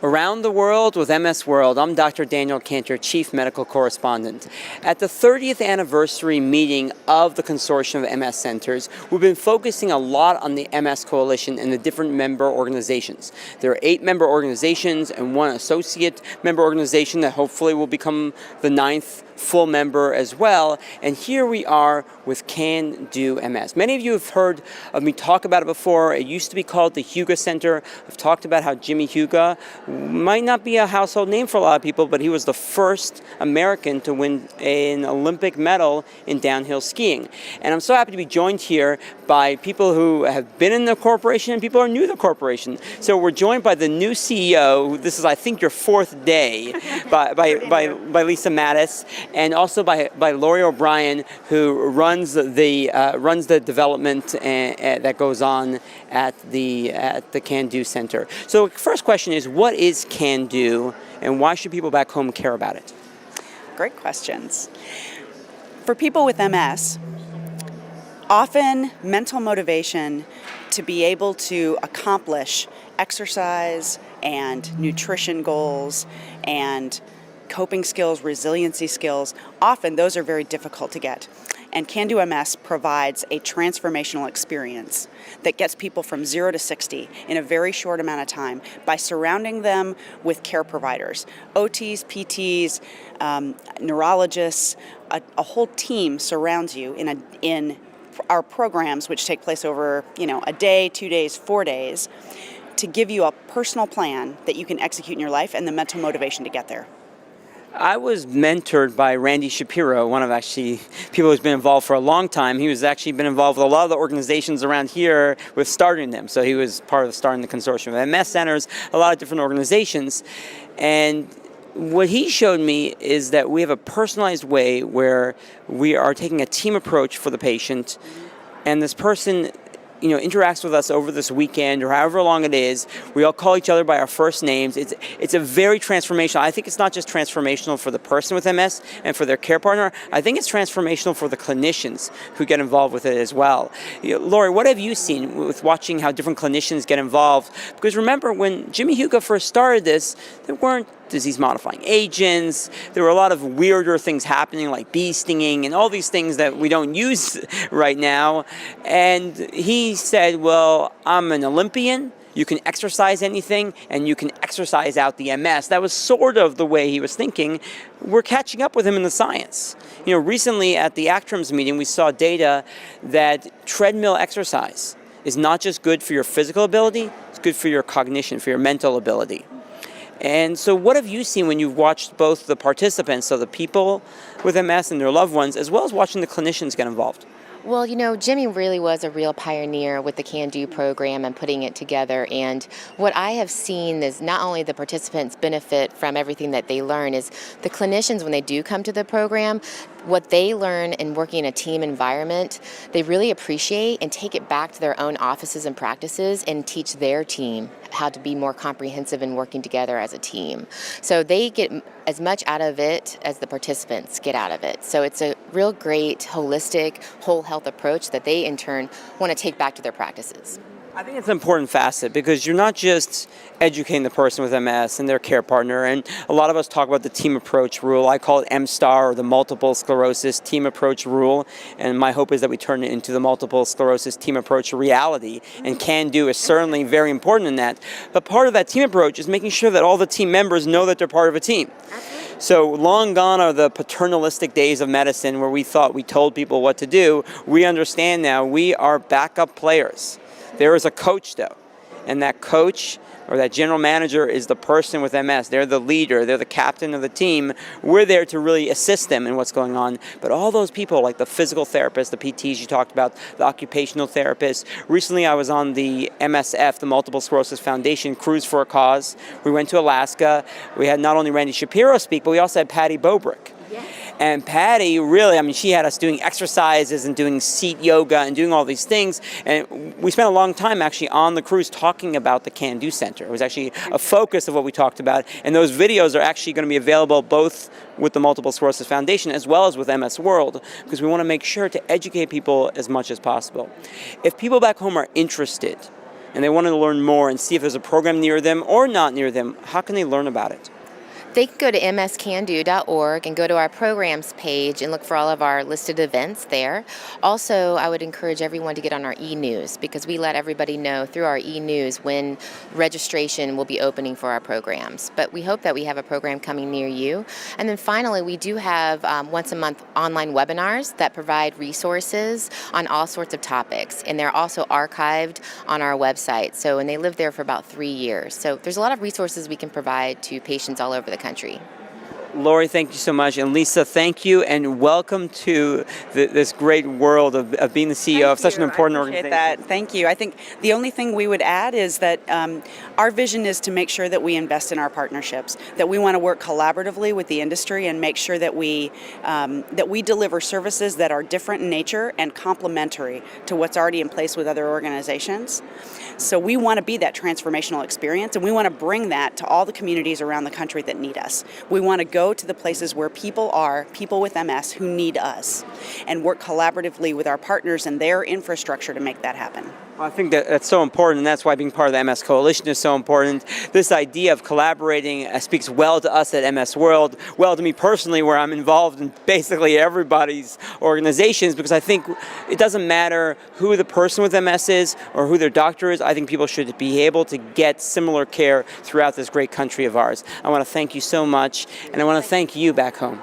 Around the world with MS World, I'm Dr. Daniel Kantor, Chief Medical Correspondent. At the 30th anniversary meeting of the Consortium of MS Centers, we've been focusing a lot on the MS Coalition and the different member organizations. There are 8 member organizations and 1 associate member organization that hopefully will become the 9th full member as well. And here we are with Can Do MS. Many of you have heard of me talk about it before. It used to be called the Huga Center. I've talked about how Jimmy Huga might not be a household name for a lot of people, but he was the first American to win an Olympic medal in downhill skiing. And I'm so happy to be joined here by people who have been in the corporation and people who are new to the corporation. So we're joined by the new CEO. This is, I think, your 4th day, by Lisa Mattis, and also by Lauri O'Brien, who runs the development that goes on at the Can Do Center. So first question is, what is Can Do, and why should people back home care about it? Great questions. For people with MS, often mental motivation to be able to accomplish exercise and nutrition goals and coping skills, resiliency skills, often those are very difficult to get. And Can Do MS provides a transformational experience that gets people from 0 to 60 in a very short amount of time by surrounding them with care providers, OTs, PTs, neurologists. A whole team surrounds you in our programs, which take place over a day, 2 days, 4 days, to give you a personal plan that you can execute in your life and the mental motivation to get there. I was mentored by Randy Shapiro, one of people who's been involved for a long time. He was actually been involved with a lot of the organizations around here with starting them. So he was part of starting the Consortium of MS Centers, a lot of different organizations. And what he showed me is that we have a personalized way where we are taking a team approach for the patient, and this person interacts with us over this weekend or however long it is. We all call each other by our first names. It's a very transformational. I think it's not just transformational for the person with MS and for their care partner. I think it's transformational for the clinicians who get involved with it as well. Lauri, what have you seen with watching how different clinicians get involved? Because remember, when Jimmy Huga first started this, there weren't disease-modifying agents. There were a lot of weirder things happening, like bee stinging and all these things that we don't use right now. And he said, well, I'm an Olympian. You can exercise anything, and you can exercise out the MS. That was sort of the way he was thinking. We're catching up with him in the science. Recently at the ACTRIMS meeting, we saw data that treadmill exercise is not just good for your physical ability, it's good for your cognition, for your mental ability. And so what have you seen when you've watched both the participants, so the people with MS and their loved ones, as well as watching the clinicians get involved? Well, Jimmy really was a real pioneer with the Can Do program and putting it together. And what I have seen is not only the participants benefit from everything that they learn, is the clinicians, when they do come to the program, what they learn in working in a team environment, they really appreciate and take it back to their own offices and practices and teach their team how to be more comprehensive in working together as a team. So they get as much out of it as the participants get out of it. So it's a real great, holistic, whole health approach that they in turn want to take back to their practices. I think it's an important facet because you're not just educating the person with MS and their care partner, and a lot of us talk about the team approach rule. I call it MSTAR, or the Multiple Sclerosis Team Approach Rule, and my hope is that we turn it into the Multiple Sclerosis Team Approach reality, and Can Do is certainly very important in that. But part of that team approach is making sure that all the team members know that they're part of a team. So long gone are the paternalistic days of medicine where we thought we told people what to do. We understand now we are backup players. There is a coach, though, and that coach or that general manager is the person with MS. They're the leader. They're the captain of the team. We're there to really assist them in what's going on. But all those people, like the physical therapists, the PTs you talked about, the occupational therapists. Recently, I was on the MSF, the Multiple Sclerosis Foundation Cruise for a Cause. We went to Alaska. We had not only Randy Shapiro speak, but we also had Patty Bobrick. Yes. And Patty really, she had us doing exercises and doing seat yoga and doing all these things. And we spent a long time actually on the cruise talking about the Can Do Center. It was actually a focus of what we talked about. And those videos are actually going to be available both with the Multiple Sclerosis Foundation as well as with MS World, because we want to make sure to educate people as much as possible. If people back home are interested, and they want to learn more and see if there's a program near them or not near them, how can they learn about it? They can go to mscando.org and go to our programs page and look for all of our listed events there. Also, I would encourage everyone to get on our e-news, because we let everybody know through our e-news when registration will be opening for our programs. But we hope that we have a program coming near you. And then finally, we do have once a month online webinars that provide resources on all sorts of topics. And they're also archived on our website. And they live there for about 3 years. So there's a lot of resources we can provide to patients all over the country. Lauri, thank you so much. And Lisa, thank you, and welcome to this great world of being the CEO of such an important organization. That. Thank you. I think the only thing we would add is that our vision is to make sure that we invest in our partnerships, that we want to work collaboratively with the industry and make sure that we deliver services that are different in nature and complementary to what's already in place with other organizations. So we want to be that transformational experience, and we want to bring that to all the communities around the country that need us. We want to go to the places where people with MS who need us, and work collaboratively with our partners and their infrastructure to make that happen. Well, I think that's so important, and that's why being part of the MS Coalition is so important. This idea of collaborating speaks well to us at MS World, well to me personally, where I'm involved in basically everybody's organizations, because I think it doesn't matter who the person with MS is or who their doctor is. I think people should be able to get similar care throughout this great country of ours. I want to thank you so much, and I want to thank you back home.